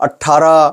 18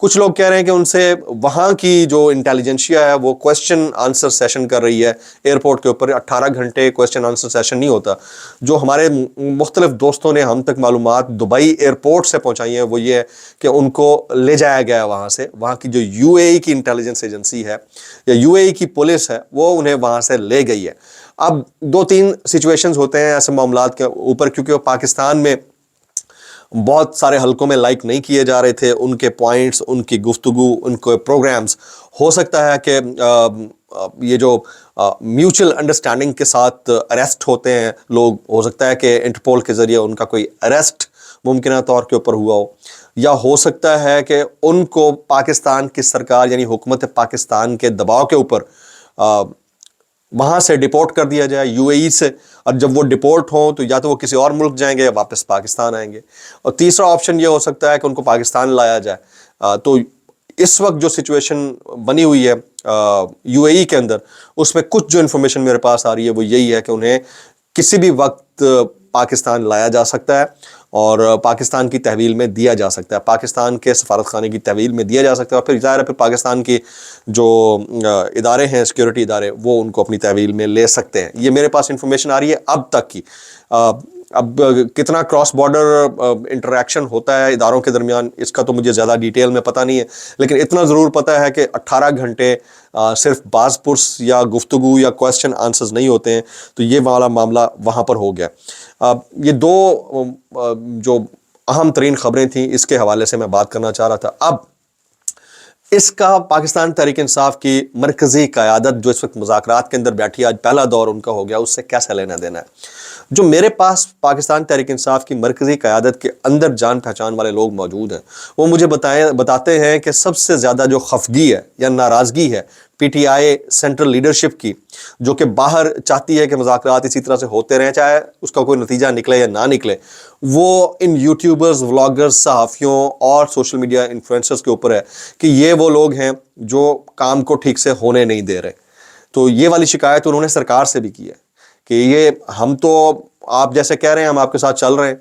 کچھ لوگ کہہ رہے ہیں کہ ان سے وہاں کی جو انٹیلیجنشیا ہے وہ کویسچن آنسر سیشن کر رہی ہے ایئرپورٹ کے اوپر. 18 گھنٹے کویسچن آنسر سیشن نہیں ہوتا. جو ہمارے مختلف دوستوں نے ہم تک معلومات دبئی ایئرپورٹ سے پہنچائی ہیں وہ یہ ہے کہ ان کو لے جایا گیا وہاں سے. وہاں کی جو یو اے ای کی انٹیلیجنس ایجنسی ہے یا یو اے ای کی پولیس ہے وہ انہیں وہاں سے لے گئی ہے. اب 2-3 سچویشنز ہوتے ہیں ایسے معاملات کے اوپر, کیونکہ وہ پاکستان میں بہت سارے حلقوں میں لائک نہیں کیے جا رہے تھے, ان کے پوائنٹس, ان کی گفتگو, ان کے پروگرامز. ہو سکتا ہے کہ یہ جو میوچل انڈرسٹینڈنگ کے ساتھ اریسٹ ہوتے ہیں لوگ, ہو سکتا ہے کہ انٹرپول کے ذریعے ان کا کوئی اریسٹ ممکنہ طور کے اوپر ہوا ہو, یا ہو سکتا ہے کہ ان کو پاکستان کی سرکار یعنی حکومت پاکستان کے دباؤ کے اوپر وہاں سے ڈپورٹ کر دیا جائے یو اے ای سے, اور جب وہ ڈپورٹ ہوں تو یا تو وہ کسی اور ملک جائیں گے یا واپس پاکستان آئیں گے. اور تیسرا آپشن یہ ہو سکتا ہے کہ ان کو پاکستان لایا جائے. تو اس وقت جو سچویشن بنی ہوئی ہے یو اے ای کے اندر, اس میں کچھ جو انفارمیشن میرے پاس آ رہی ہے وہ یہی ہے کہ انہیں کسی بھی وقت پاکستان لایا جا سکتا ہے اور پاکستان کی تحویل میں دیا جا سکتا ہے, پاکستان کے سفارت خانے کی تحویل میں دیا جا سکتا ہے, اور پھر ظاہر ہے پھر پاکستان کی جو ادارے ہیں سیکورٹی ادارے وہ ان کو اپنی تحویل میں لے سکتے ہیں. یہ میرے پاس انفارمیشن آ رہی ہے اب تک کی. اب کتنا کراس بارڈر انٹریکشن ہوتا ہے اداروں کے درمیان اس کا تو مجھے زیادہ ڈیٹیل میں پتہ نہیں ہے, لیکن اتنا ضرور پتہ ہے کہ 18 گھنٹے صرف باز پرس یا گفتگو یا کویسچن آنسرز نہیں ہوتے ہیں. تو یہ والا معاملہ وہاں پر ہو گیا. یہ دو جو اہم ترین خبریں تھیں اس کے حوالے سے میں بات کرنا چاہ رہا تھا. اب اس کا پاکستان تحریک انصاف کی مرکزی قیادت جو اس وقت مذاکرات کے اندر بیٹھی ہے, آج پہلا دور ان کا ہو گیا, اس سے کیسا لینا دینا ہے. جو میرے پاس پاکستان تحریک انصاف کی مرکزی قیادت کے اندر جان پہچان والے لوگ موجود ہیں, وہ مجھے بتاتے ہیں کہ سب سے زیادہ جو خفگی ہے یا ناراضگی ہے P T I central leadership کی, جو کہ باہر چاہتی ہے کہ مذاکرات اسی طرح سے ہوتے رہیں چاہے اس کا کوئی نتیجہ نکلے یا نہ نکلے, وہ ان یوٹیوبرز, ولاگرز, صحافیوں اور سوشل میڈیا انفلوئنسرز کے اوپر ہے کہ یہ وہ لوگ ہیں جو کام کو ٹھیک سے ہونے نہیں دے رہے. تو یہ والی شکایت انہوں نے سرکار سے بھی کی ہے کہ یہ ہم تو آپ جیسے کہہ رہے ہیں ہم آپ کے ساتھ چل رہے ہیں,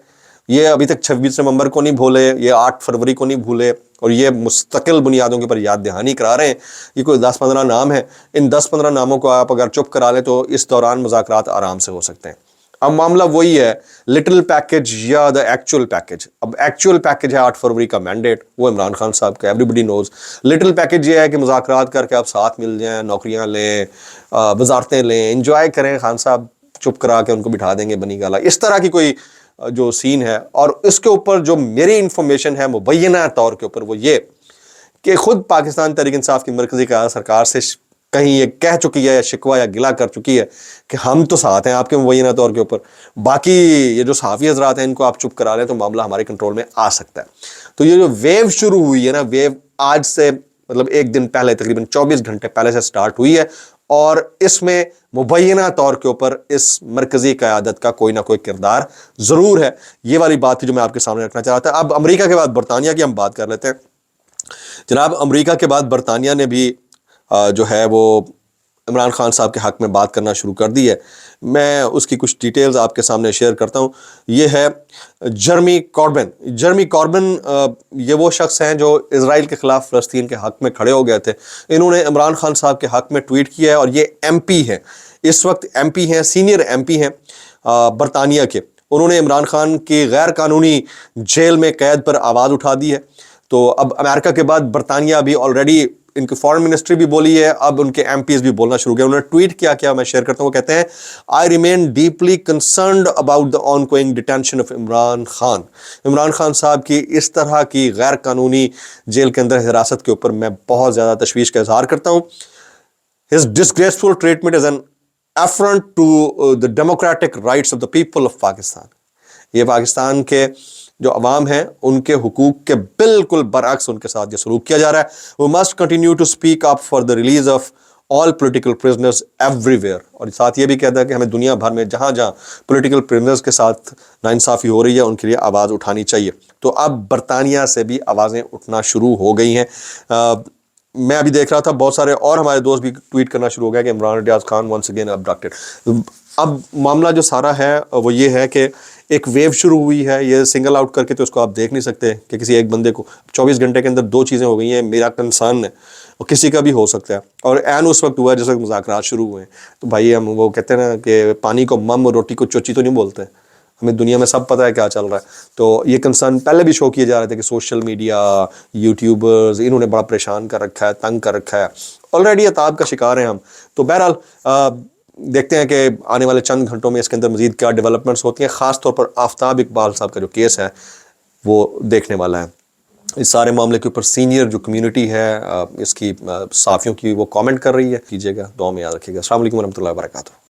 یہ ابھی تک 26 نومبر کو نہیں بھولے, یہ 8 فروری کو نہیں بھولے, اور یہ مستقل بنیادوں کے اوپر یاد دہانی کرا رہے ہیں. یہ کوئی 10-15 نام ہیں, ان 10-15 ناموں کو آپ اگر چپ کرا لیں تو اس دوران مذاکرات آرام سے ہو سکتے ہیں. اب معاملہ وہی ہے, لٹل پیکج یا دا ایکچوئل پیکج. اب ایکچوئل پیکج ہے 8 فروری کا مینڈیٹ, وہ عمران خان صاحب کا, ایوری بڈی نوز. لٹل پیکج یہ ہے کہ مذاکرات کر کے آپ ساتھ مل جائیں, نوکریاں لیں, وزارتیں لیں, انجوائے کریں, خان صاحب چپ کرا کے ان کو بٹھا دیں گے بنی گالا, اس طرح کی کوئی جو سین ہے. اور اس کے اوپر جو میری انفارمیشن ہے مبینہ طور کے اوپر وہ یہ کہ خود پاکستان تحریک انصاف کی مرکزی قیادت سرکار سے کہیں یہ کہہ چکی ہے یا شکوہ یا گلہ کر چکی ہے کہ ہم تو ساتھ ہیں آپ کے مبینہ طور کے اوپر, باقی یہ جو صحافی حضرات ہیں ان کو آپ چپ کرا لیں تو معاملہ ہمارے کنٹرول میں آ سکتا ہے. تو یہ جو ویو شروع ہوئی ہے نا, ویو آج سے مطلب ایک دن پہلے تقریباً 24 گھنٹے پہلے سے سٹارٹ ہوئی ہے, اور اس میں مبینہ طور کے اوپر اس مرکزی قیادت کا کوئی نہ کوئی کردار ضرور ہے. یہ والی بات تھی جو میں آپ کے سامنے رکھنا چاہ رہا تھا. اب امریکہ کے بعد برطانیہ کی ہم بات کر لیتے ہیں. جناب امریکہ کے بعد برطانیہ نے بھی جو ہے وہ عمران خان صاحب کے حق میں بات کرنا شروع کر دی ہے. میں اس کی کچھ ڈیٹیلز آپ کے سامنے شیئر کرتا ہوں. یہ ہے جرمی کوربن. جرمی کوربن یہ وہ شخص ہیں جو اسرائیل کے خلاف فلسطین کے حق میں کھڑے ہو گئے تھے. انہوں نے عمران خان صاحب کے حق میں ٹویٹ کیا ہے, اور یہ ایم پی ہیں, اس وقت ایم پی ہیں, سینئر ایم پی ہیں برطانیہ کے. انہوں نے عمران خان کی غیر قانونی جیل میں قید پر آواز اٹھا دی ہے. تو اب امریکہ کے بعد برطانیہ بھی آلریڈی, ان کی فارن منسٹری بھی بولی ہے, اب ان کے ایم پیز بھی بولنا شروع کیا. انہوں نے ٹویٹ کیا میں شیئر کرتا ہوں. وہ کہتے ہیں I remain deeply concerned about the ongoing detention of Imran Khan. Imran Khan صاحب کی اس طرح کی غیر قانونی جیل کے اندر حراست کے اوپر میں بہت زیادہ تشویش کا اظہار کرتا ہوں. His disgraceful treatment is an affront to the democratic rights of the people of Pakistan. یہ پاکستان کے جو عوام ہیں ان کے حقوق کے بالکل برعکس ان کے ساتھ یہ سلوک کیا جا رہا ہے. We must continue to speak up for the release of all political prisoners everywhere. اور ساتھ یہ بھی کہتا ہے کہ ہمیں دنیا بھر میں جہاں جہاں پولیٹیکل پرزنرز کے ساتھ ناانصافی ہو رہی ہے ان کے لیے آواز اٹھانی چاہیے. تو اب برطانیہ سے بھی آوازیں اٹھنا شروع ہو گئی ہیں. میں ابھی دیکھ رہا تھا بہت سارے اور ہمارے دوست بھی ٹویٹ کرنا شروع ہو گیا کہ عمران ریاض خان once again abducted. اب معاملہ جو سارا ہے وہ یہ ہے کہ ایک ویو شروع ہوئی ہے, یہ سنگل آؤٹ کر کے تو اس کو آپ دیکھ نہیں سکتے کہ کسی ایک بندے کو 24 گھنٹے کے اندر 2 چیزیں ہو گئی ہیں, میرا کنسرن ہے اور کسی کا بھی ہو سکتا ہے. اور عین اس وقت ہوا ہے جس وقت مذاکرات شروع ہوئے ہیں. تو بھائی ہم وہ کہتے ہیں نا کہ پانی کو مم اور روٹی کو چوچی تو نہیں بولتے, ہمیں دنیا میں سب پتہ ہے کیا چل رہا ہے. تو یہ کنسرن پہلے بھی شو کیے جا رہے تھے کہ سوشل میڈیا, یوٹیوبرز, انہوں نے بڑا پریشان کر رکھا ہے, تنگ کر رکھا ہے, آلریڈی عطاب کا شکار ہیں ہم. تو بہرحال دیکھتے ہیں کہ آنے والے چند گھنٹوں میں اس کے اندر مزید کیا ڈیولپمنٹس ہوتی ہیں. خاص طور پر آفتاب اقبال صاحب کا جو کیس ہے وہ دیکھنے والا ہے. اس سارے معاملے کے اوپر سینئر جو کمیونٹی ہے اس کی صحافیوں کی, وہ کامنٹ کر رہی ہے. کیجیے گا, دعا میں یاد رکھیے گا. السلام علیکم ورحمۃ اللہ وبرکاتہ.